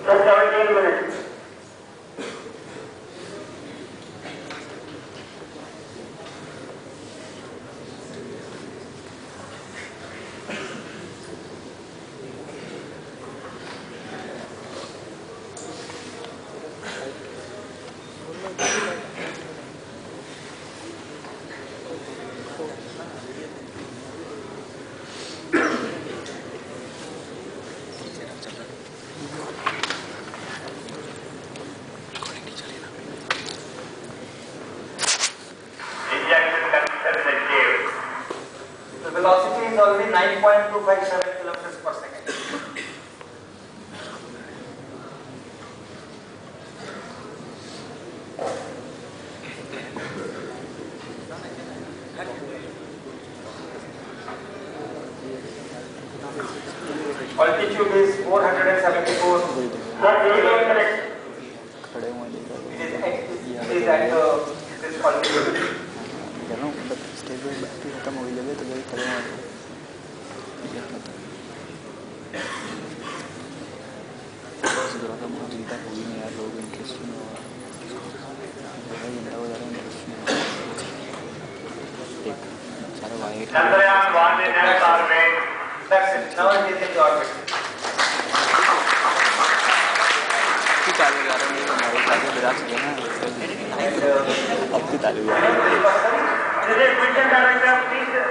Just 17 minutes. Velocity is already 9.257 kilometers per second. Altitude is 474 kilometers. It is at this altitude. Chandrayaan 1 in orbit. That's it. Now it is in the orbit. This is mission director.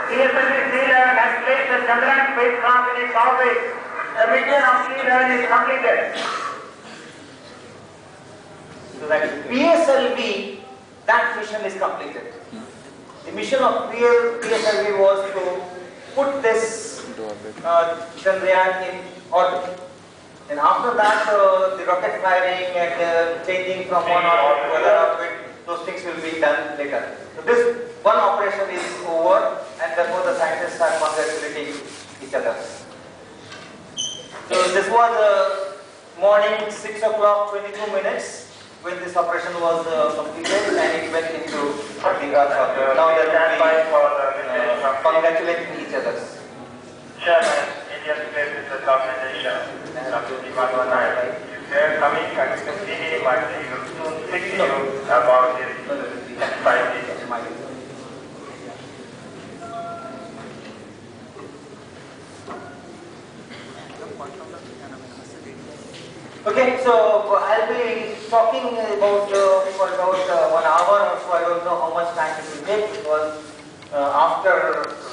PSLV 311 has placed the Chandrayaan spacecraft in its orbit. The mission of 311 is completed. So that PSLV, that mission is completed. The mission of PSLV was to put this Chandrayaan in orbit. And after that, the rocket firing and changing from one orbit to another orbit, those things will be done later. So this one operation is over, and therefore the scientists are congratulating each other. So this was morning 6 o'clock 22 minutes when this operation was completed, and it went into the Earth orbit. Now they are congratulating each other. Chairman, Indian Space Research Organization, Dr. Divanwanai, they are coming at 15 but they will soon speak to you about this exercise. Okay, so I'll be talking about for about 1 hour or so. I don't know how much time it will take, because after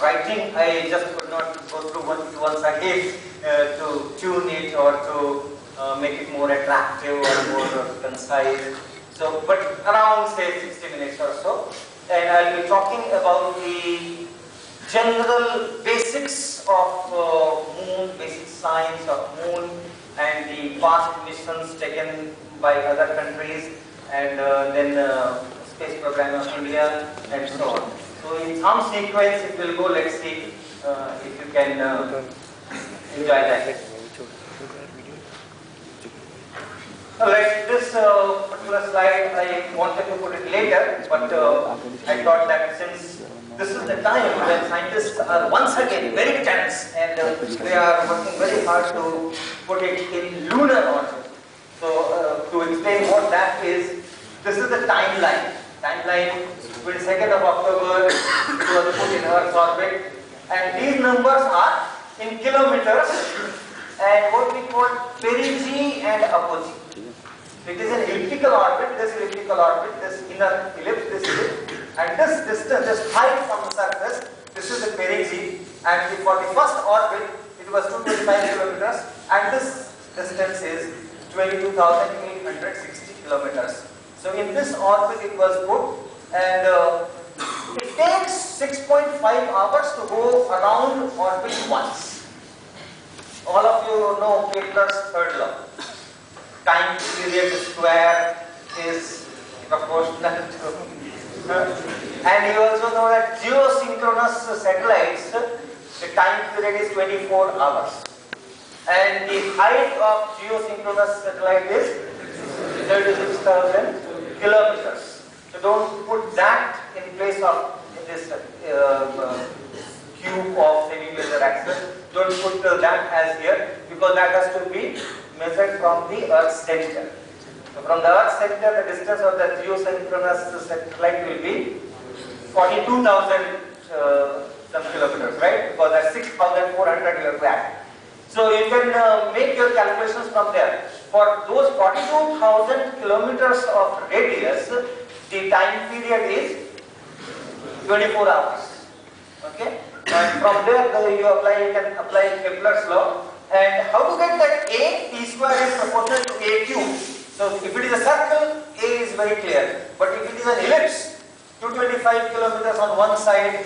writing I just could not go through once again to tune it or to make it more attractive or more concise. So, but around say 60 minutes or so, and I'll be talking about the general basics of moon, basic science of moon, and the past missions taken by other countries, and then space program of India, and so on. So in some sequence it will go. Let's see if you can enjoy that. Alright, this particular slide I wanted to put it later, but I thought that since this is the time when scientists are once again very tense, and they are working very hard to put it in lunar orbit. So to explain what that is, this is the timeline. Timeline, 22nd of October, it was put in Earth's orbit, and these numbers are in kilometers, and what we call perigee and apogee. It is an elliptical orbit, this inner ellipse, this ellipse, and this distance, this height from the surface, this is the perigee, and for the first orbit, it was 225 kilometers, and this distance is 22,860 kilometers. So in this orbit it was put, and it takes 6.5 hours to go around orbit once. All of you know Kepler's third law. Time period square is proportional to, and you also know that geosynchronous satellites, the time period is 24 hours, and the height of geosynchronous satellite is 36,000 kilometers. So don't put that in place of this cube of semi-major axis. Don't put that as here, because that has to be measured from the Earth's center. So from the Earth's center, the distance of the geosynchronous satellite will be 42,000 some kilometers, right? Because that's 6,400 you have back. So you can make your calculations from there. For those 42,000 kilometers of radius, the time period is 24 hours. Okay? And from there you can apply Kepler's law. And how to get that A? T square is proportional to A cube. So if it is a circle, A is very clear. But if it is an ellipse, 225 kilometers on one side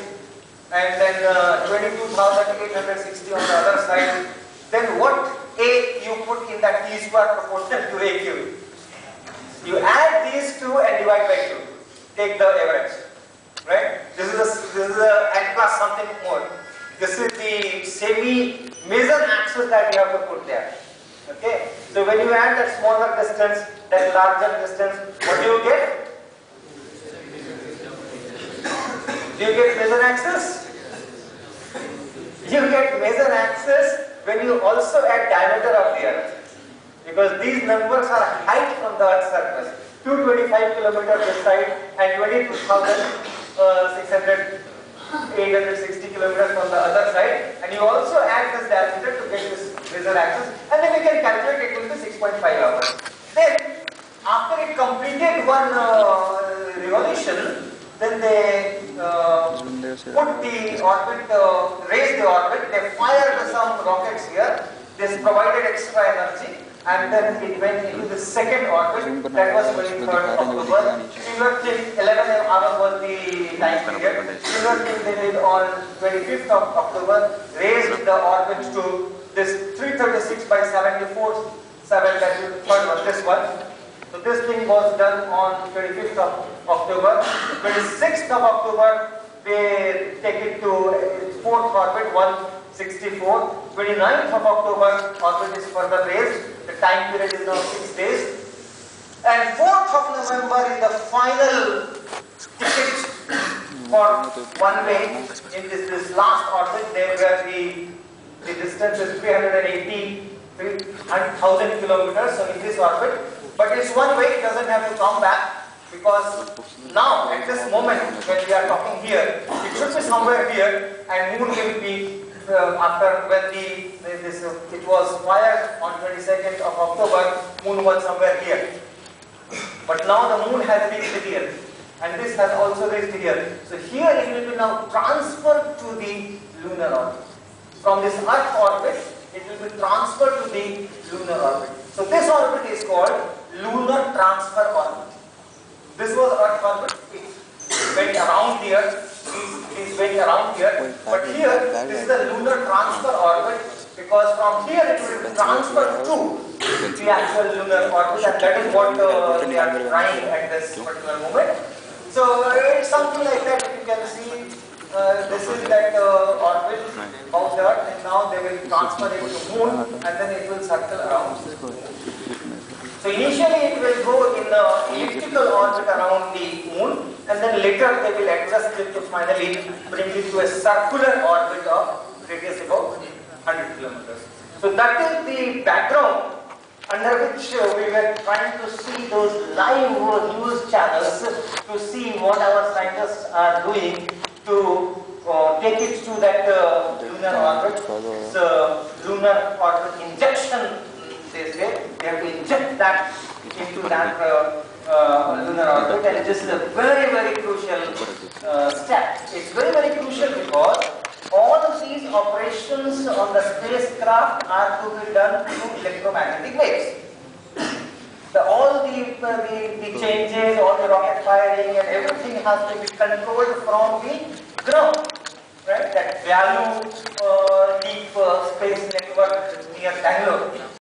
and then 22,860 on the other side, then what A you put in that T square proportional to A cube? You add these two and divide by 2. Take the average. Right? This is a and plus something more. This is the semi-major axis that you have to put there. Okay? So when you add that smaller distance, that larger distance, what do you get? Do you get major axis? You get major axis when you also add diameter of the Earth. Because these numbers are height from the Earth's surface. 225 kilometers this side and 860 kilometers from the other side, and you also add this diameter to get this major axis, and then you can calculate it will be 6.5 hours. Then, after it completed one revolution, then they put the orbit, raise the orbit, they fired some rockets here, this provided extra energy, and then it went into the second orbit, that was 23rd October. Similar thing, 11 hours was the time period. Similar thing they did on 25th of October, raised the orbit to this 336 by 74, 7, that is the third one, this one. So this thing was done on 25th of October. 26th of October, they take it to its fourth orbit, 164. 29th of October, orbit is further raised. The time period is now 6 days. And 4th of November is the final ticket for one way in this last orbit. There where the distance is 380,000 kilometers, so in this orbit. But it's one way, it doesn't have to come back, because now at this moment when we are talking here, it should be somewhere here, and moon will be after when it was fired on 22nd of October, moon was somewhere here. But now the moon has reached here, and this has also reached here. So here it will be now transferred to the lunar orbit. From this Earth orbit, it will be transferred to the lunar orbit. So this orbit is called lunar transfer orbit. This was Earth orbit. It went around here. It went around here. But here, this is the lunar transfer orbit, because from here it will be transferred to the actual lunar orbit, and that is what we are trying at this particular moment. So it's something like that. You can see this is that orbit of the Earth, and now they will transfer it to moon, and then it will circle around. So initially it will go in an elliptical orbit around the moon, and then later they will adjust it to finally bring it to a circular orbit of radius about 100 kilometers. So that is the background under which we were trying to see those live news channels to see what our scientists are doing to take it to that lunar orbit. So lunar orbit injection, they say, they have to inject that into that lunar orbit, and this is a very, very crucial step. It's very, very crucial because all of these operations on the spacecraft are to be done through electromagnetic waves. All the changes, all the rocket firing and everything has to be controlled from the ground. Right? That value deep space network near Bangalore.